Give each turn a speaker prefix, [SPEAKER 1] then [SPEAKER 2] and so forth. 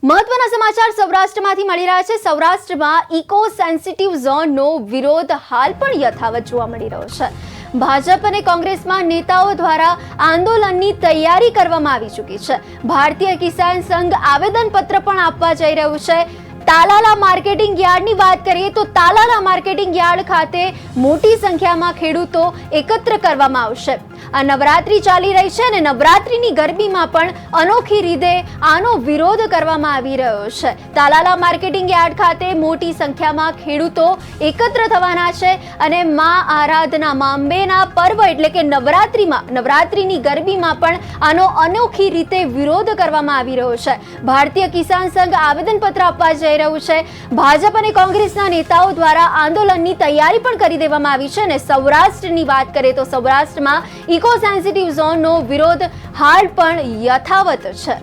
[SPEAKER 1] મહત્વના સમાચાર સૌરાષ્ટ્રમાંથી મળી રહ્યા છે। સૌરાષ્ટ્રમાં ઇકો સેન્સિટિવ ઝોનનો વિરોધ હાલ પણ યથાવત જોવા મળી રહ્યો છે। ભાજપ અને કોંગ્રેસમાં નેતાઓ દ્વારા આંદોલનની તૈયારી કરવામાં આવી ચૂકી છે। ભારતીય કિસાન સંઘ આવેદનપત્ર પણ આપવા જઈ રહ્યું છે। તાલાલા માર્કેટિંગ યાર્ડની વાત કરીએ તો તાલાલા માર્કેટિંગ યાર્ડ ખાતે મોટી સંખ્યામાં ખેડૂતો એકત્ર કરવામાં આવશે। આ નવરાત્રી ચાલી રહી છે અને નવરાત્રીની ગરબીમાં પણ અનોખી રીતે આનો વિરોધ કરવામાં આવી રહ્યો છે। તાલાલા માર્કેટિંગ યાર્ડ ખાતે મોટી સંખ્યામાં ખેડૂતો એકત્ર થવાના છે અને મા આરાધના મા અંબેના પર્વ એટલે કે નવરાત્રીની ગરબીમાં પણ આનો અનોખી રીતે વિરોધ કરવામાં આવી રહ્યો છે। ભારતીય કિસાન સંઘ આવેદનપત્ર આપવા જઈ રહ્યું છે। ભાજપ અને કોંગ્રેસના નેતાઓ દ્વારા આંદોલનની તૈયારી પણ કરી દેવામાં આવી છે અને સૌરાષ્ટ્રની વાત કરીએ તો સૌરાષ્ટ્રમાં ઇકો સેન્સિટિવ ઝોનનો વિરોધ હાલ પણ યથાવત છે।